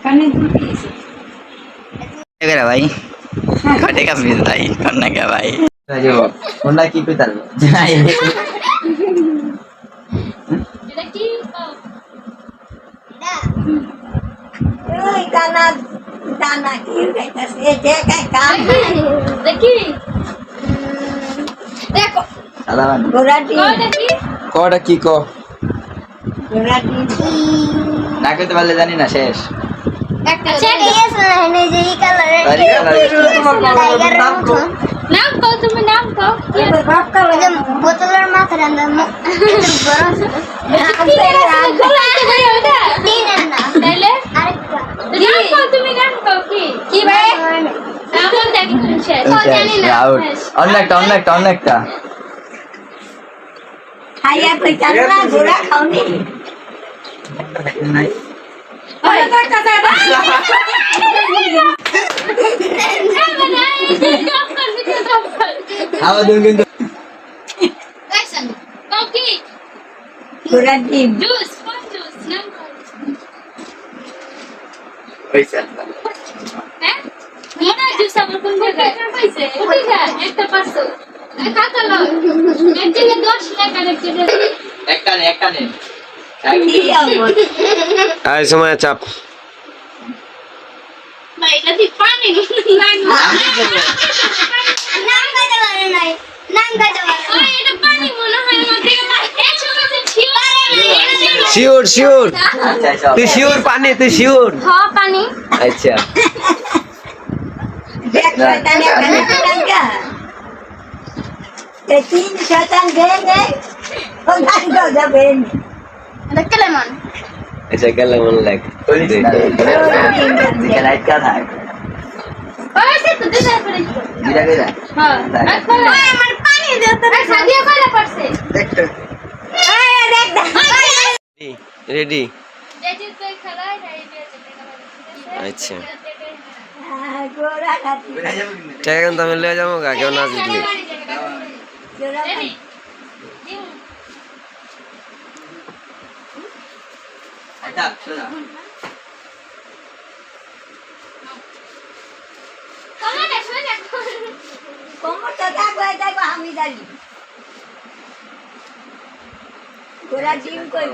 কানে দুটি भाई कटे का फीस भाई करना क्या भाई जो होंडा की पे चल जाए এটা কি ওই দানা দানা কি খাইতাছে এই যে কাম দেখি দেখো साला গোরাটি দেখি कोड़ा की को গোরাটি ना करते वाले जानी ना शेष একটা ছেড়ে গেছে না এনে যে এই কালারে টাইগার নাম কও তুমি নাম কও কি বাপ কা বোতলের মাথা রান্দা বড় তিনের না তাইলে আরেকটা নাম কও তুমি নাম কও কি ভাই নাম দেখি তুমি শেষ জানি না অনেকটা খাইয়া কই চালা গোরা খাওনি ওই কইতা যায় हां दूं কিন্তু Listen, coffee. Gorat dim. Juice, what juice? Nam ko. पैसा Eh? Mana juice amar কোন জায়গায়? পাইছে। ওইটা একটা 500। কত লো? একটা 10 টাকা একটা নে। কি আমল? আই সময় চাপ ভাই এটা কি পানি নাম গাইতে পারে নাই নাম গাইতে পারে ওই এটা পানি মনে হয় আমার থেকে শিওর তুই শিওর পানি তুই শিওর হ্যাঁ পানি আচ্ছা দেখ শয়তান এখানে টাকা এই তিন শয়তান দে ও নাই দাও যাবেন দেখতে লেমন আচ্ছা গেলে মন লাগ लाइट का था ওই সে তো দিদা করে गिरा হ্যাঁ ওই আমার পানি দে তো সাদিয়া করে পড়ছে देख तो এই দেখ রেডি যেটি তুই খেলাই নাই আচ্ছা গোরা খাতি টাকা কিন্তু আমি লয়ে যাবো গা কেউ না জিতলি গোরা খাতি अच्छा सुना কোমরটা দেখো আমি জানি গোরা ডিম কই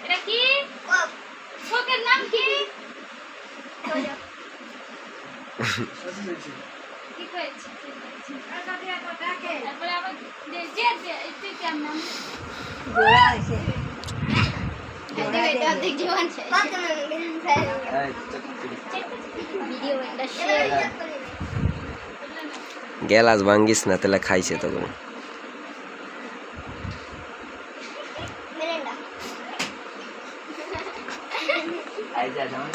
এটা কি শোকের নাম কি কি কইছে আর সাথে একটা ডাকে তারপরে আবার যে একটু কেমন নাম গোরা আছে এটা দেখ জীবন আছে ভিডিও এটা শেয়ার গেলাস ভাঙ্গিস না তাহলে খাইছে তো মেরেন্ডা आई जा जाओ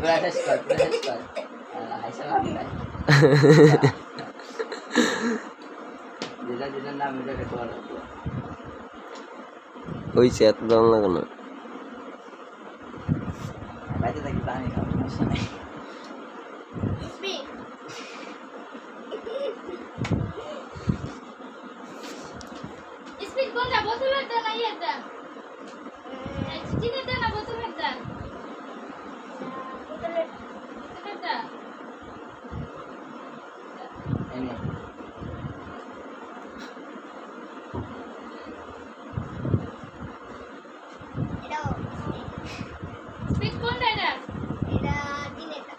Proses kor ऐसा लगता है जिधर नाम मुझे कटवा হইছে এত দাম লাগে না बैठे तक पानी का मौसम है स्पीड कोणता बोतल होता नाही आता चिकन ना बोतल होता बोतल होता नहीं স্পিড কোনটা এটা এটা দিনেটা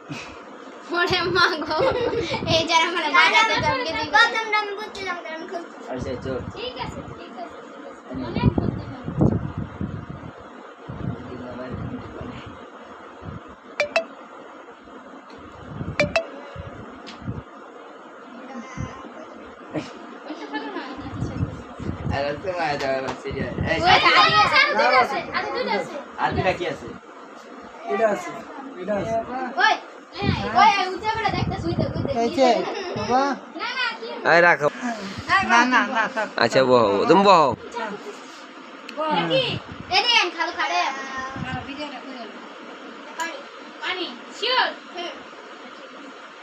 ওরে মা গো এই যারা মানে বাজাতে যাবে দিই প্রথম নাম বুঝছিলাম কারণ খুব ऐसे चोर ঠিক আছে অনেক বুঝতে পারো अरे तुम आ जाओ बस ये ওই আদি আছে আদি দুটো আছে आदमी का क्या है এটা আছে ওই ওই উঠে বড় দেখতে শুইতে এইছে বাবা না না কি আই রাখো না থাক আচ্ছা বহ তুমি বহ কি এনে আন খালো খাড়ে ভিডিওটা করে পানি শিওর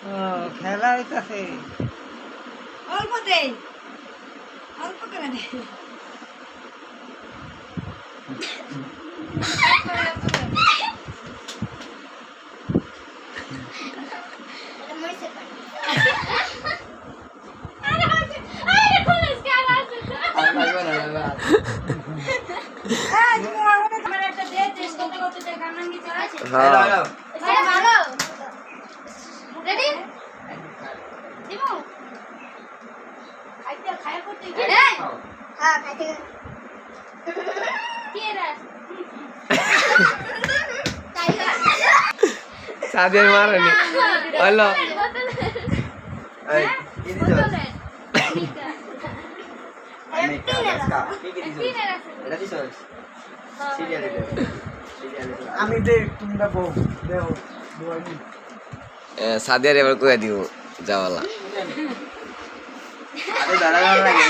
ও খেলা হইতাছে অল্প দেই অল্প করে দে আর লাগবে না লাগবে না। আমার একটা দে টেস্ট করতে করতে দেখ আমার কি চলে আছে হ্যাঁ দাও এটা ভালো রেডি দিমু খাইতে খায়া করতে কি রে হ্যাঁ খাইতে কি রে সাদের মারেনি হলো এই কি দিছো এটা দিছো সিরিয়ালে দে সিরিয়ালে আমি দেখ তোমরা বউ দেও দুয়ানি সাদিয়ার এবার কয়ে দিব যাওয়ালা আরে দাঁড়া দাঁড়া লাগে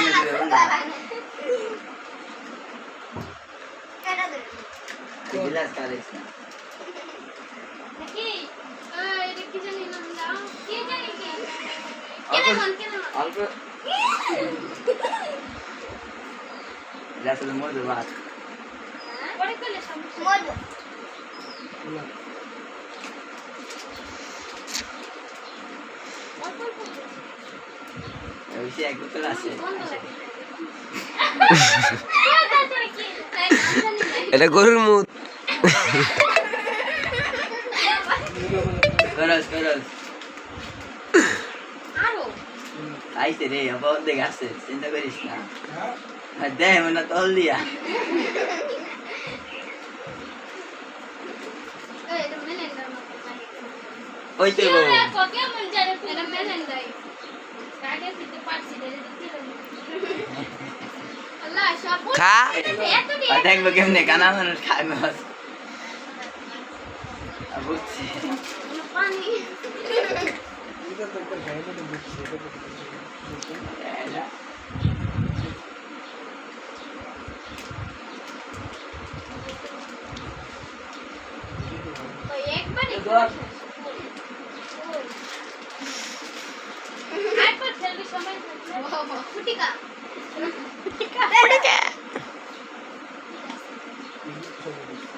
বিলাস কালেছ না নাকি এটা কি জানি নাম দাও কি জানি কি অল্প আসলে মজা বাদ পরে করলে সমস্যা মজা ওইসে এক বোতল আছে এটা গরুর মুখ করস করস আরো আইছে রে বহুত দেখ আছে চিন্তা করিস না দেখ মনে তল দিয়া এটা মেলেন্ডার মতো ওই তো বউ কোকে মন জারে এটা মেলেন্ডাই কাকে দিতে পারছি রে আল্লাহ সব খা এত দিয়ে আর দেখবো কেমনে কানা মানুষ খায় মাছ বুঝছি পানি এটা তো একটা গাইনে দেখছি এটা তো ওই একবারই আইপড খেলবি সময় ফুটিকা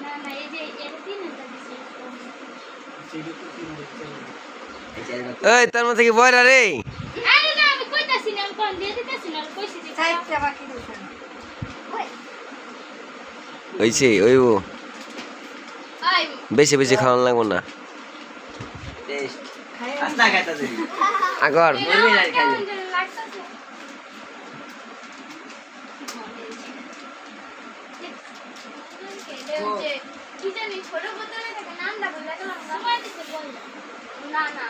না না এই যে এটা তিন হাজার দিছি সেটা তো তিন দেখতে এই তোর মধ্যে কি বয়রা রে আরে না আমি কইতাছি না আমি কোন দিয়ে দিতেছি না আমি কইছি যে সাইডটা বাকি দিছ হইছে ওইব আই বেশি বেশি খাওয়ান লাগবো না টেস্ট আস্তা খাইতা দিবি আগর বলবি না খাইলে লাগতাছে কি জানি ছোট বোতলে থাকে নামটা বলে গেলাম সময় দিতে বল না না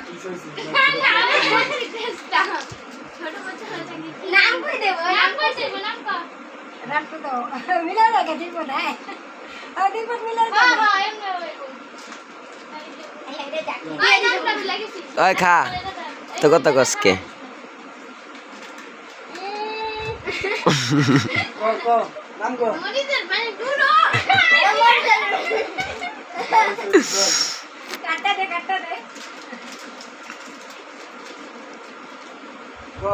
ছোট বোতলে থাকে নাম কই দেব নাম কই দেব নাম কো রাখো দাও মিলা লাগে দিব না আর দিব মিলা হ্যাঁ হ্যাঁ এমন ওই নামটা লাগেছি ওই খা তো কত কসকে কো নাম কো মনিদের মানে দূর কাটা দে কো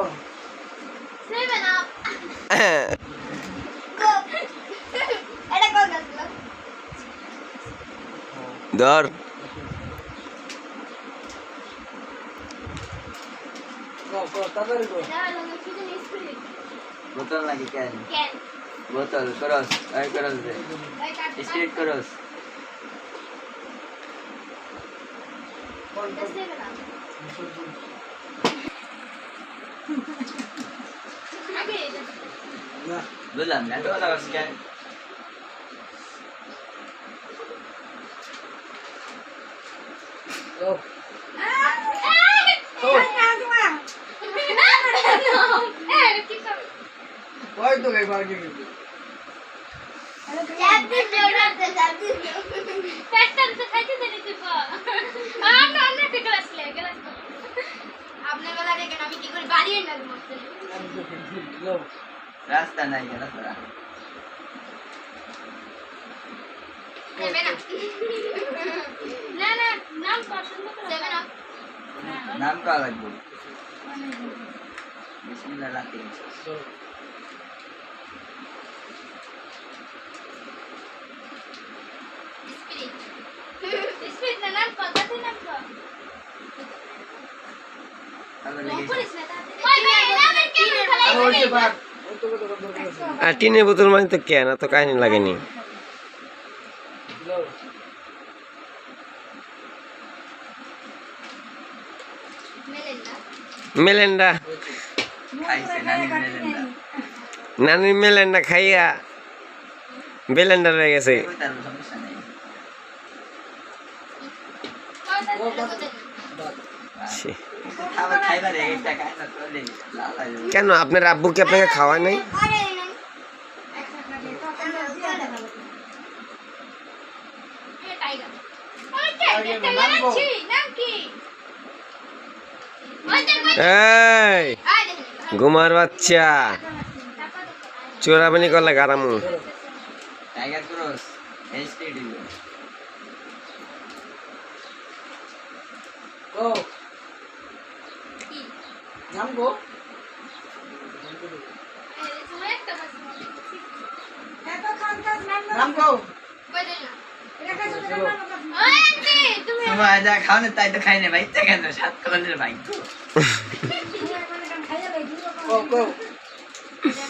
সেভেন আপ এটা কল করছিল ধর কো তাড়াতাড়ি কো এটা হলো কি জানি স্পিরিট বোতল নাকি কেন ক্যান বোতল করস এই করস দে ওই কাটা স্পিরিট করস কোন কোন সেভেন আপ আগে এটা না বুঝলাম না তো কথা বলছিস কেন ও ওই তো গাই বাকি গেছে আপনার বেলা দেখেন আমি কি করে বাড়িয়ে নেব লো রাস্তা নাই রাস্তা না না নাম পছন্দ করে দেবে না নাম কা লাগবে বেশি বিসমিল্লাহ রাখতে চলো স্পিড না নাম কথাতে নাম কর তাহলে নো লেগে করিস না ওই ভাই নামের কেন আর ওই যে ফেলাই বাদ ওই তো কত কত আর টিনের বোতল মানে তো কেন তো কাহিনী লাগেনি যাও মেলেন্ডা খাইছে নানি মেলেন্ডা নানির মেলেন্ডা খাইয়া বেলেন্ডা হয়ে গেছে কই তার সমস্যা নেই ছি। খাবার খাইবার একটা খাই না তোলে লাল লাগে কেন আপনার আব্বু কি আপনাকে খাওয়ায় নাই টাইগার ওই টাইগার আছে নাম কি ওই দেখ এই আয় দেখ ঘুমার বাচ্চা চোরাবানি করলে গারামু টাইগার ক্রস এইচডি দিলো গো নাম গো তুমি একটা বাস এত খান কাজ নাম গো কই দেন না এটা কাজ করে ওই আন্টি তুমি তোমার যা খাও না তাই তো খাই না ভাই তা কেন সাত কলের ভাই তো খাইয়া লাগি গো গো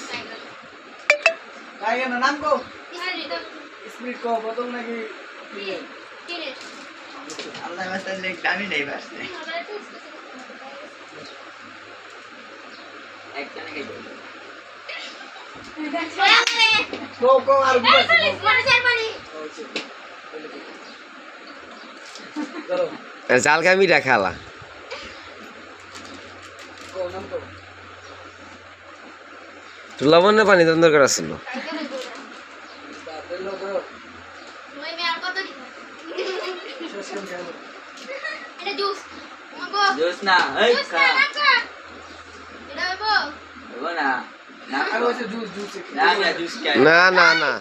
টাইগার টাইগার নাম গো আরে তো স্পিড গো বদল নাকি কিরে আল্লাহ মাস্টার লেগ দামি নেই বাস একটা নাকি গো গো আর বুঝা চলো জাল কামিটা খালা গো নাম গো তো লবণের পানি তো দরকার ছিল দিলো গো শেষ করে যাবো জোস না এই খা দেবো না না আর ওই যে জুস জুস না আমি জুস খাই না না না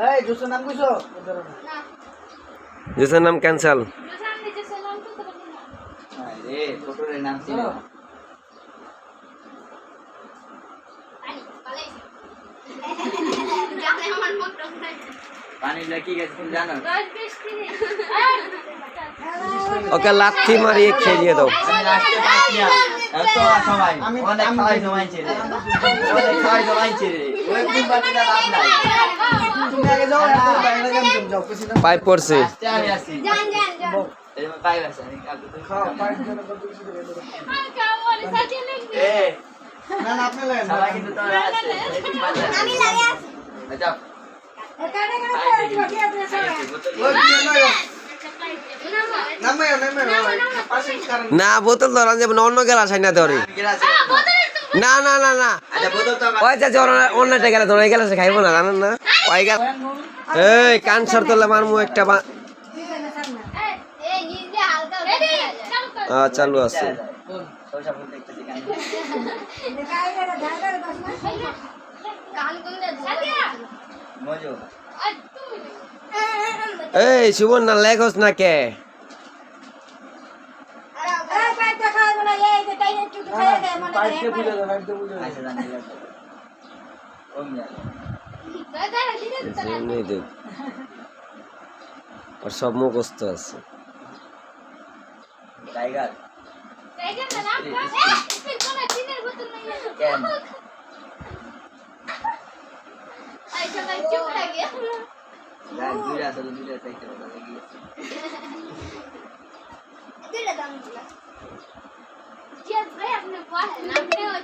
এই জুসের নাম কইছো ওদের না জুসের নাম ক্যান্সেল আরে ছোটরের নাম ছিল পানি লাগি গেছে তুমি জানো ওকে লাথি মারিয়ে খেয়ে দিয়ে দাও আমি লাস্টে পাইছি না এত সময় অনেক খাওয়াই জমাইছে রে অনেক খাওয়াই জমাইছে রে ওই কোন বাটিটা লাভ নাই তুমি আগে যাও এখন বাইরে যাও তুমি যাও কিছু না পাইপ পড়ছে লাস্টে আমি আসি এই পাই আছে আমি কাকু তুমি খাও পাইপ জন্য কত কিছু দেবে এ না না আপনি লাগেন সবাই কিন্তু তোর আছে আমি লাগে আছি যাও এখানে কেন বাকি আছে সবাই ওই কি নয় নামে পাশে কারণ না বোতল ধরা যাবে না অন্য গেলা সাইনা ধরে আমি গেলাস না না না না আচ্ছা বোতল তো ওই যে অন্যটা গেলে ধরে গেলে সে খাইবো না জানেন না ওই গেল এই কান সরতলে মারমু একটা চালু আছে সরষা ফুল দেখতেছি কানে খাইয়া ধাগার বাস মজো এই সুবন না লেখস না কে এই পেট খাওয়া বলে এই যে টাইনে একটু খাইয়া দে মনে পাইপ কে করে বুঝে দাও পাইপ কে বুঝে আচ্ছা জানি লাগবে ওম যা নেই দেখ আর সব মুখস্থ আছে টাইগার যা দুইটা আছে দুইটা চাইতে কথা লাগি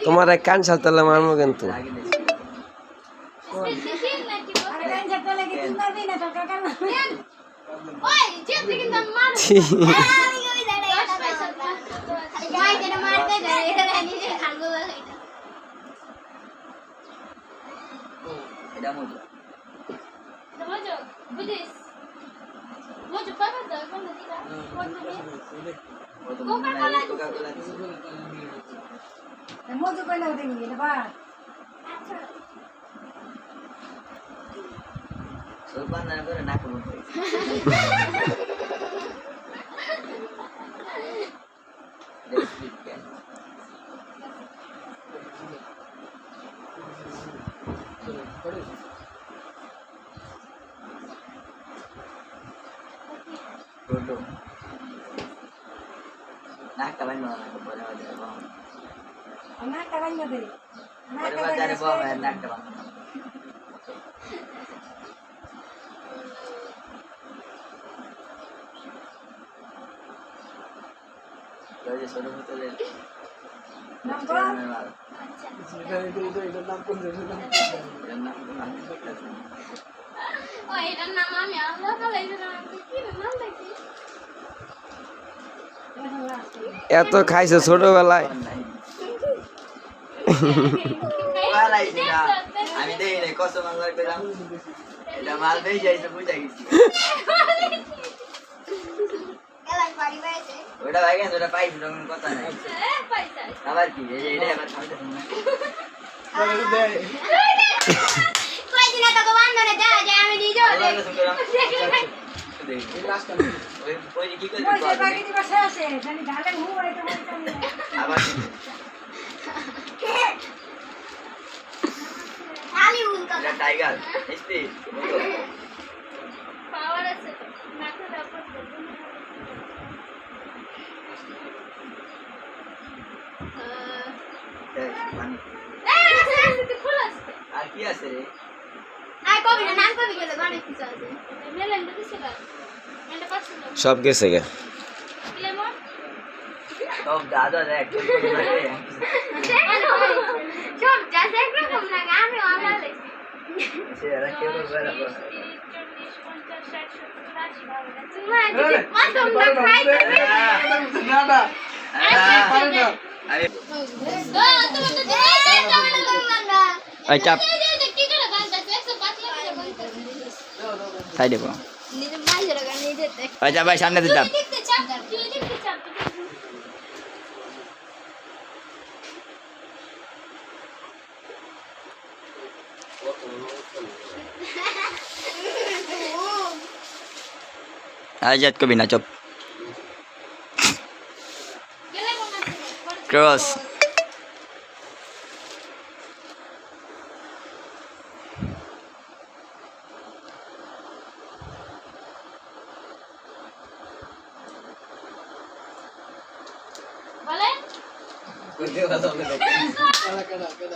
তোমার এক কান সালতলে মারমু কিন্তু লাগে নেই আরে গান যেতে লাগে তুই মারবি না তো কাকা না এটা মজো ও তো মনে নাই কোকা-কোলা দিছে মজু কইলে ওটা নিয়ে বা সুপার না করে না করব টোটো নাকটা বাইন না পরে বাজারে বাবা নাকটা ভাঙা দে পরে বাজারে বাবা নাকটা বাবা যে ছোট বোতলে নাম্বার এটা নাম কোন ও এটার নাম আমি আল্লাহ বলাইছে না কি নাম দেখি এত খাইছে ছোটবেলায় আমি দেখি নাই কত মাল বার পেলাম এটা মাল বেশি আইছে বুঝা গেছি ওটা ভাই গেছে ওটা পাইছি রকম কথা নাই পয়সা আবার কি এই যে এটা আবার খাইতে কয়দিন তো বান্ধনে দেওয়া যায় আমি নিজেও ওই কি করে পয়সা বাকি দিবা শেষে জানি ঢালে হু এটা বলতে আবার খালি উল্টা এটা টাইগার এসতে পাওয়ার আছে মাথা দাপট পানি খোলাস আর কি আছে রে আই কবি না নাম কবি গেলে অনেক কিছু আছে মেলেন তো কিছু না এটা পাচ্ছি না সব গেছে গে লেমন সব দাদা দেখ সব যা একরকম না আমি আলাদা দেখি সে আর কি করে বলা আরে এই চাপ সাইডে পা আচ্ছা ভাই সামনে দিয়ে চাপ আজাদ কবি না চুপ ক্রস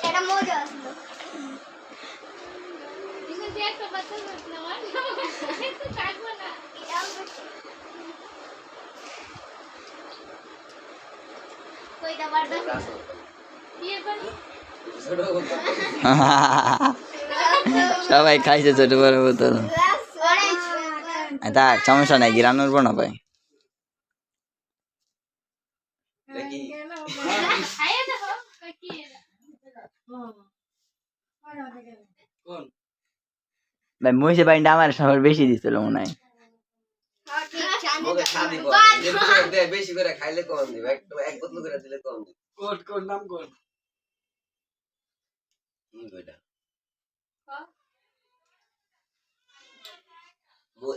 এটা মজা আসলো কিন্তু যে একটা বাচ্চা না একটু কাটবো না কইটা বাড়বে বিয়ে করি সবাই খাইছে ছোট বড় বোতল তা সমস্যা নাই গিরানোর পর না পাই আয়া দেখো কি ভাই মহিষে বাইনটা আমার সবার বেশি দিছিল মনে হয় বেশি করে খাইলে কম দিবে এক বোতল করে দিলে কম দিবে কোন নাম কোন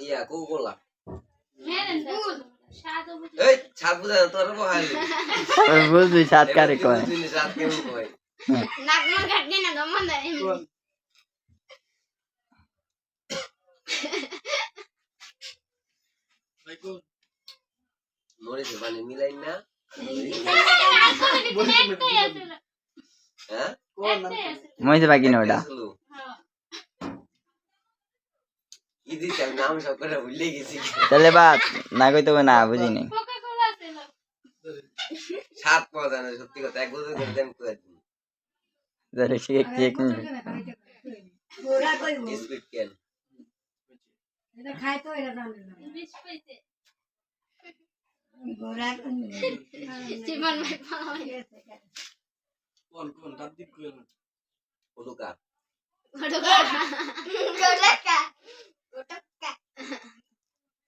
ইয়া কোলা মেরেন দেখো সাদো বুঝি এই ছাদ বুঝা তোর বহাই বুঝবি সাত কারে কয় ছাদ কেমন কয় নাক মুখ কাটনি না গমন দেয় কোন ভাই কোন মরিছে মানে মিলাই না হ্যাঁ কোন নাম মহিষে বাকি না ওটা ইদি তার নাম সব করে ভুলে গেছি তাহলে বাদ না কইতে হবে না বুঝিনি কোকা-কোলা আছে না সাত পাওয়া যায় না সত্যি কথা এক বছর করে দেন করে দিন ধরে ঠিক ঠিক গোরা কইব স্পিড কেন এটা খাই তো এটা জানে না 20 পয়সা গোরা কইব জীবন ভাই পাওয়া গেছে কোন তার দিক কোন ওলুকা গোলাকা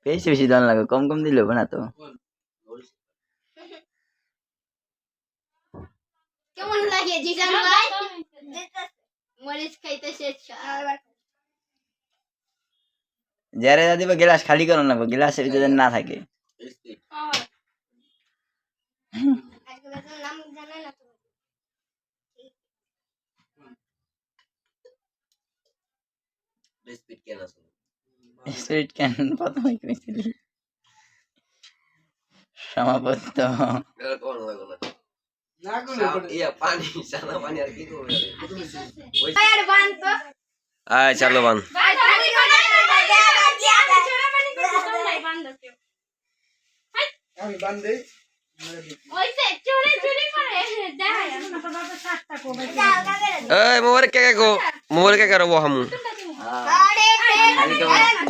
বেশি বেশি দাম লাগে কম কম দিলে হবে না তো কেমন লাগে জিজান ভাই মরিচ খাইতে শেষ যারে যা দিব গ্লাস খালি করুন লাগবে গ্লাসের ভিতরে যেন না থাকে স্পিরিট ক্যান প্রথমে কিনেছিলি সমাপত্ত না করলে আয় চালো বান আমি বান্ধে এই মোবাইল কে কো মোবাইল কে করবো হামু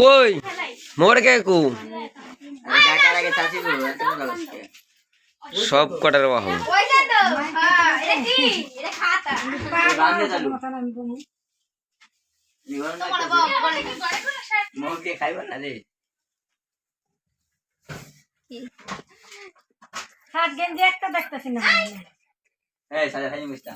কই মোবাইল কে কো টাকার আগে চাচি বলবো এত গ্লাস কে সব কটার বাহু বান্ধে চালু নিবল না মোকে খাইবা না রে শার্ট গেঞ্জি একটা দেখতেছি না এই সাজা খাই মিস্তা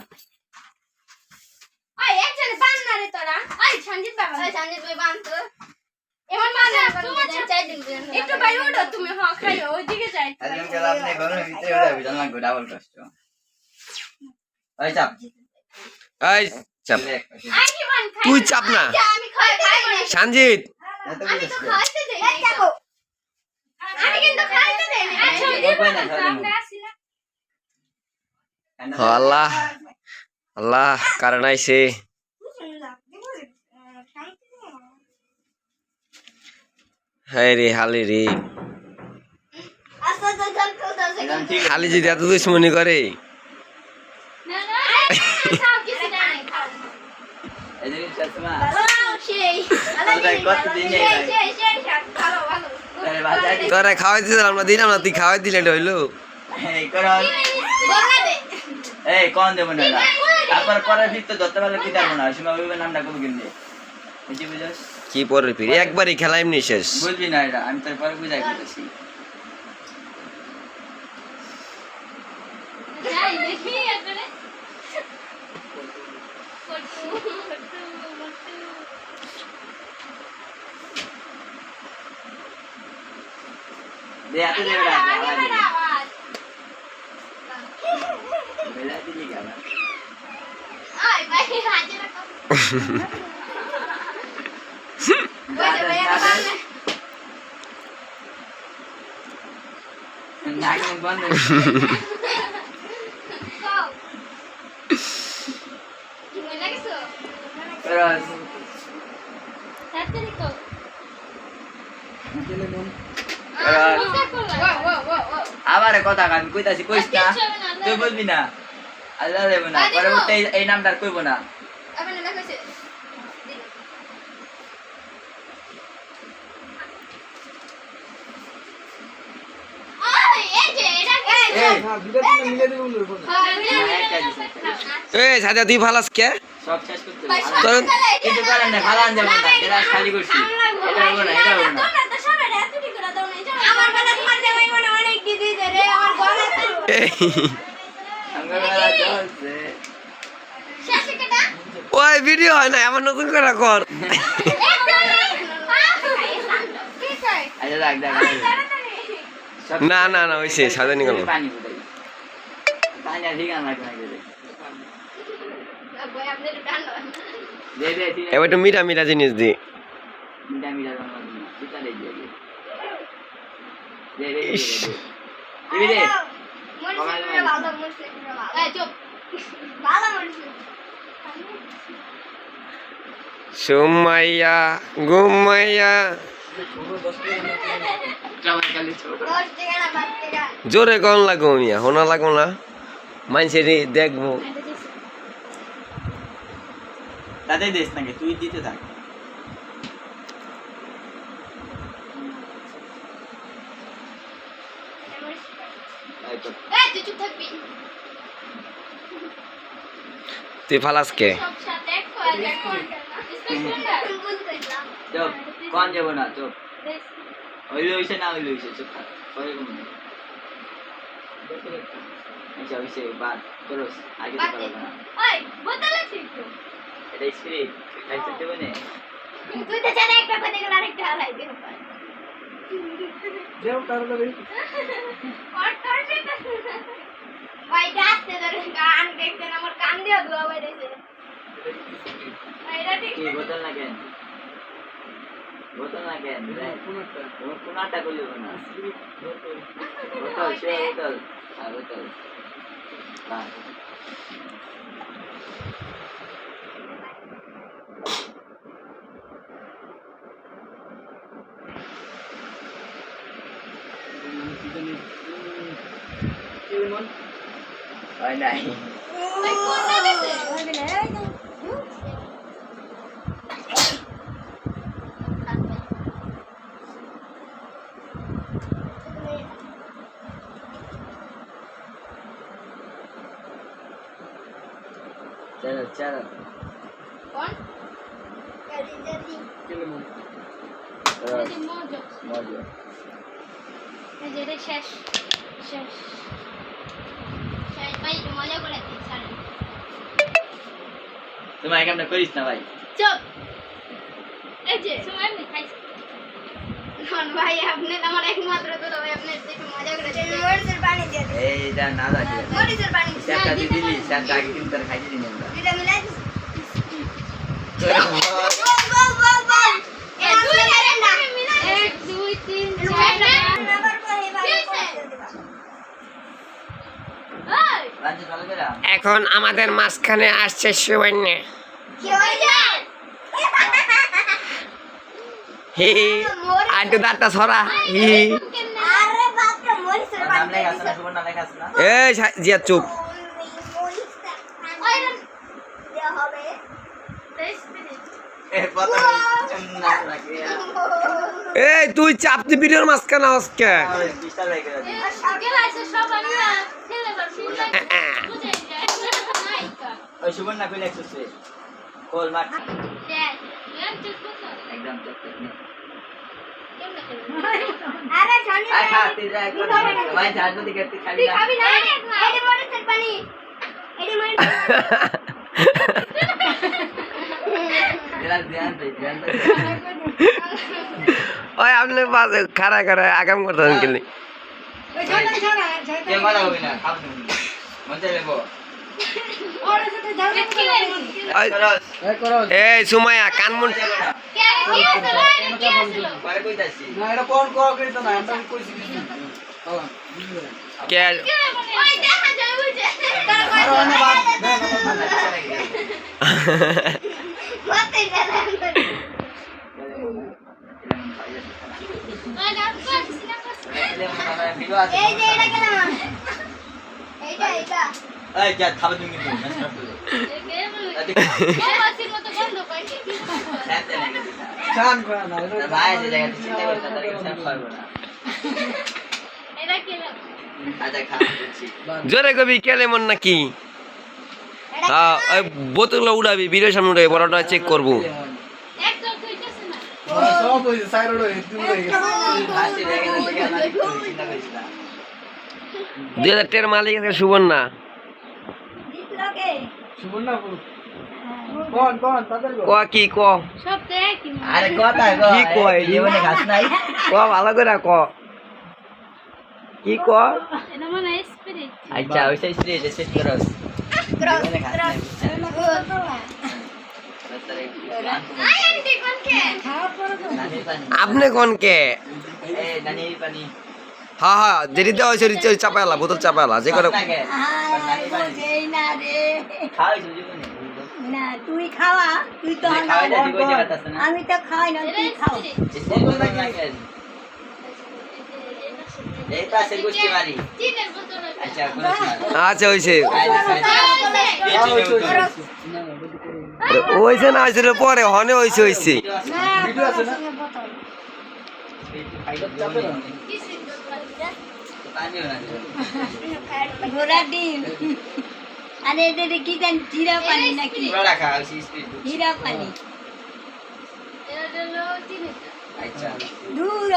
আজকে কেলা আপনি ঘরের ভিতরে উড়া বিধান লাগবে ডাবল কষ্ট এই চাপ এই চাপ তুই চাপ না সঞ্জিত এত বুঝছ আল্লাহ আল্লাহ কারণ আইছে হায় রে হালি রে একদম ঠিক খালি যদি এত দুশ্মনী করে এদিকে চশমা কত দিন আরে বাজা দি তোরা খাওয়াই দিলাম না দিলাম না তুই খাওয়াই দিলে হইলো এই করো এই কোন দেব না তারপর পরে ফির তো ধরতে পারলে কি পারবো না সীমা ওই নামটা কবে কিনবে বুঝি বুঝছ কি পরের ফিরে একবারই খেলা এমনি শেষ বুঝবি না এটা আমি তোর পরে বুঝাই দিতেছি দে আতে দে বেটা বেলা দিলি গালা নাক বন্ধ আবার কথা আমি কইতাছি কইস না তুই বুঝবি না আল্লাহ দেব না পরবর্তী এই নামটা কইব না না দুটো তিনটা মিলে দেব বলবো এই সাজা তুই ভালাস কে সব শেষ করতে তোর কিন্তু করেন না ভালো আনতে না এরা খালি করছি এটা হবো না এটা হবো না এই, আঙ্গলওয়ালা চলছে ওই ভিডিও হয় না আমার নতুন করে কর আচ্ছা দেখ দেখ না না না ওইসে সাজা নিকল পানি ফুটাই পানি আর ঠিকানা লাগবে না দে দে দে এবার একটু মিঠা মিঠা জিনিস দি মিঠা মিঠা জানো না কিটা দে দে দে দে দে দে সুমাইয়া গুমাইয়া জোরে কন লাগো মিয়া হোনা লাগো না মানুষের দেখবো তাদের দেশ নাকি তুই দিতে থাক তুই ফালাস কে চুপ কোন যাবো না চুপ ওই লইছে না ওই লইছে চুপ থাক পরে কোন আচ্ছা ওইসে বাদ করস আগে তো পারবো না এটা স্পিরিট খাইতে দেবো না তুই তো জানা একটা কথা গেল আরেকটা হারাই দিন দেও তাড়াতাড়ি ভাই ডাকতে ধরে গান দেখছেন আমার কান দিয়ে ধোয়া বাইরেছে এটা ঠিক কি বোতল না কেন কোনটা করলে না বোতল সে বোতল আর বোতল বাহ হয় নাই ভাই কোনটা দিছে চলো চলো কোন জলদি জলদি কেলে মন এই মজা মজা এই যে রে শেষ শেষ শেষ ভাই মজা করে দিন ছাড়েন তোমার একামটা করিস না ভাই চুপ এই যে সময় নেই খাইছি নন ভাই আপনি আমার একমাত্র তো ভাই আপনি একটু মজা করে দিন মরিচের পানি দিয়ে দিন এইটা না লাগে মরিচের পানি সেটা দিলি সেটা আগে কিন্তু তার খাইতে দিন আমরা এটা মিলাই দিন বল বল বল বল এ দুই ধরেন না 1 2 3 4 নাম্বার পরে ভাই ওই রাজ্য চলে গেলাম এখন আমাদের মাঝখানে আসছে সুবর্ণ কি হইছে হি আন্টু দাঁতটা ছড়া হি আরে বাপ রে মরিচের নাম পানি লেখা আছে না সুবর্ণ লেখা আছে না এই জিয়া চুপ মরিচটা ওই দেয়া হবে 23 মিনিট এ কত না লাগে এই তুই চাপতি ভিডিওর মাঝখানে আজকে আরে বিশাল হয়ে গেল ওই সুবর্ণ কইলে একটু কোল মার একদম আরে জানি আয় খা তুই যা কর ভাই ঝাড় দিকে তুই খাবি তুই না খাবি না এডি মরিচের পানি এডি মরিচ এরা ধ্যান দে ওই আপনি খারা খারা আগাম করতেন কিনি ওই ছাড়া ছাড়া কে মারা হবে না খাব তুমি মজা লেবো ওর সাথে যাও ওই, এই করো এই সুমাইয়া কানমুন পরে কইতাছি না এটা কোন করো কইতো না আমরা কইছি কিছু হ্যাঁ কে আর অনেক বাদ না মাথা চলে গেছে ভিডিও আছে এই যা খাবে তুমি কিন্তু মেসরা চান করা না এটা ভাই যে জায়গাতে চিন্তা করতে তার কাছে পারবো না আচ্ছা খাচ্ছি জোরে কবি কেলে মন নাকি ওই বোতল উড়াবি ভিডিওর সামনে উড়াবি বড়টা চেক করবো সব হইছে সাইরোড হয়ে তুমি হয়ে গেছে আসছে দেখে না চিন্তা করিস না 2000 টাকার মালিক আছে সুবর্ণা সুবর্ণ কোন কোন তাদের ক কি ক আরে কথা গো কি কয়? জীবনে ঘাস নাই ক ভালো করে ক কি ক আচ্ছা ওইসব স্ত্রী শেষ করো জীবনে ঘাস নাই নানির পানি আপনি কোন কে এ নানির পানি হ্যাঁ হ্যাঁ যেটি দেওয়া হয়েছে ওই চাপাইলা বোতল চাপাইলা যে করে নানির পানি খাওয়াই জীবনে না তুই খাওয়া তুই তো খাওয়াই না তুই কইতে পারতাছ না আমি তো খাই না তুই খাও স্ত্রী বলতে না কেন এই পাশে গুষ্টি মারি আচ্ছা করিস না আচ্ছা হয়েছে ভিডিও হয়েছে না হয়েছে পরে হনে হয়েছে হয়েছে ভিডিও আছে না ঘোড়া ডিম আরে এটা কি জানি জিরা পানি নাকি হীরা পানি দূর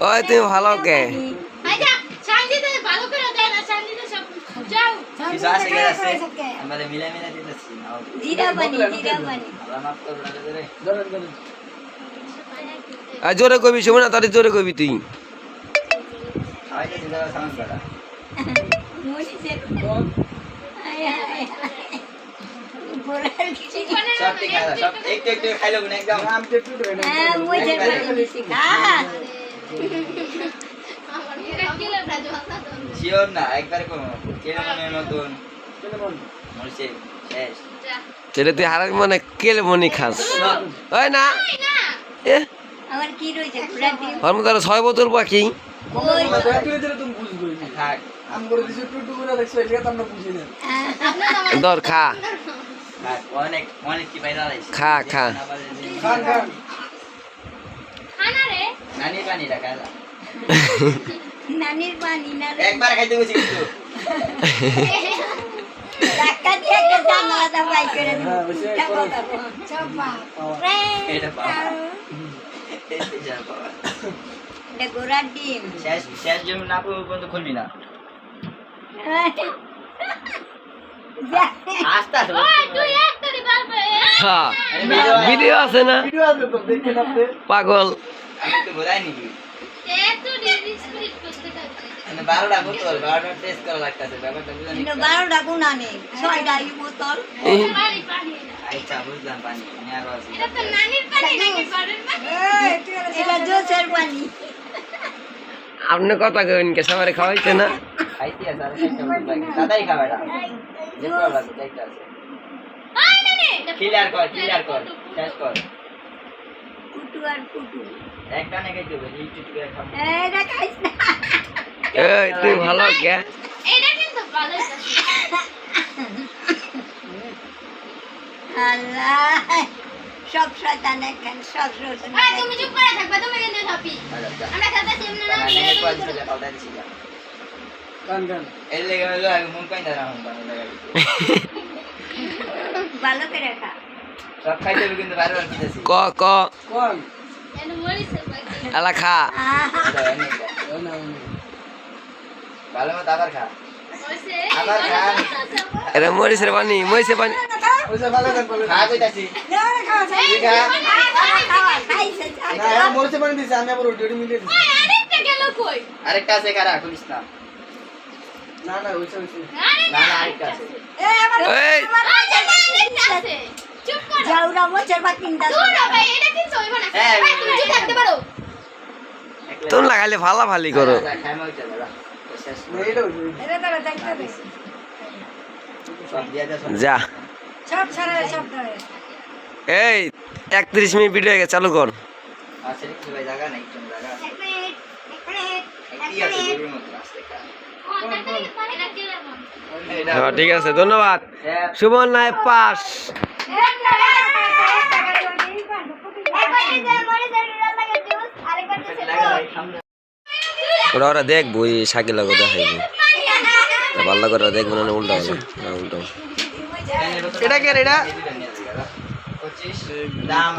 ওই তুমি ভালো কে ভালো করে দেয় না শান্তিতে সব যাও কিছু আছে কি আছে আমাদের মিলে মিলে দিতেছি নাও জিরা পানি আল্লাহ মাফ করবে না রে ধরেন ধরেন আর জোরে কবি শুভ না তাহলে জোরে কবি তুই আইতে দিদা সাউন্ড করা মরিচের আয় আয় বড়ার কিছু সব ঠিক আছে সব একটু একটু খাইলো না একদম নাম একটু ধরেন হ্যাঁ মরিচের পানি দিছি খা এটা কি লাগা জোসা তো শিওর না একবারে কোন কেন মনে মতন কেমন মরছে শেষ যা সেটা তুই হারাক মানে কেলে মনি খাস ওই না না এ আমার কি রয়েছে পুরা ডিম ওর মধ্যে 6 বোতল বাকি ওই তো। তুই দিলে তুমি বুঝবি থাক আম করে দিছি টুটু করে দেখছো এটা তো আমরা বুঝি না ধর খা থাক অনেক অনেক কি পাইলা লাইছে খা খা খান খান খানা রে নানি পানি রাখা নানির পানি না রে। একবার খাইতে গেছি কিন্তু টাকা দিয়ে কে জানালাটা বাই করে দিবো। হ্যাঁ, ওইসে যাবো, করো। যাবো। পাওয়া। এটা পাওয়া এটা যা পাওয়া এটা ঘোড়ার ডিম শেষ শেষ যেমন না পুরো পর্যন্ত খুলবি না আস্তে আস্তে ওই তুই একটা দি পারবে হ্যাঁ ভিডিও আছে না ভিডিও আছে তো দেখেন আপনি পাগল আমি তো বোঝাই নাকি একটু ডিগ্রি স্পিরিট করতে থাকবে মানে 12টা বোতল 12টা টেস্ট করা লাগতেছে ব্যাপারটা বুঝানি কিন্তু 12টা গুণা নেই 6টা ই বোতল পানি পানি আচ্ছা বুঝলাম পানি আমি আরো আছে এটা তো নানির পানি নাকি বাড়ির পানি এটা জোসের পানি আপনি কথা কইন কে সবারে খাওয়াইতে না খাইতে আছে আর একটা বোতল লাগে দাদাই খাবে এটা যে প্রবলেম আছে দেখতে আছে আয় নানি ক্লিয়ার কর শেষ কর কুটু আর কুটু একটা না খাইতে হবে এই টুকু খাবো এটা খাইছ না এই তুই ভালো কে এটা কিন্তু ভালো আছে আল্লাহ সব শয়তান একখান সব শয়তান আয় তুমি চুপ করে থাকবা তুমি কিন্তু সবই আচ্ছা আমরা খাইতেছি এমনি না না নিয়ে নেই কোয়াজ করে পাউডার দিছি যা খান খান এর লেগে হলো আগে মুখ কইনা রাখুন বানা লাগা ভালো করে খা সব খাইতে হবে কিন্তু বারবার দিতেছি ক ক কোন এনে মরিছে বাকি এলা খা আহা না ভালো মতো আবার খা মরিছে আবার খান এরে মরিসের পানি মরিসের পানি ওইসে ভালো খান বলে খা কইতাছি ঠিক খাওয়া খাইছে না এরা মরছে পানি দিছে আমি আবার ওইটা মিলিয়ে দিছি ওই আরেকটা গেল কই আরেকটা আছে কারা খুলিস না না না ওইসে ওইসে না না আরেকটা আছে এই আছে চুপ কর যাওরা মোচের বা তিনটা দূর ভাই এটা কি চলবে না হ্যাঁ, ভাই তুমি চুপ থাকতে পারো তুমি লাগাইলে ফালাফালি করো খাই মাও চলে যা শেষ না এটা ওইসে এটা তারা দেখতে দে সব দিয়া যা যা সব সারা সব ধরে এই 31 মিনিট ভিডিও আগে চালু কর আচ্ছা কি ভাই জায়গা নাই কোন জায়গা আছে এক মিনিট কি আছে গরুর মতো আসতে খা এটা কি লাগবে হ্যাঁ ঠিক আছে ধন্যবাদ হ্যাঁ সুমন নাই পাস ওরা ওরা দেখবো এই সাইকেল লাগো দেখাইবো ভালো করে দেখবো না উল্টা হলো না উল্টা এটা কে রে এটা 25 দাম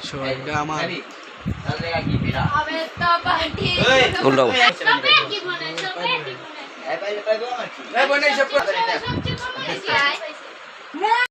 ছয়টা আমার তাহলে কি বিরা আবে তো পার্টি এই উল্টাও সবে কি বলে সবে কি বলে এই পাইলে পাইবো আমার কি এই বনে সব সব চুপ করে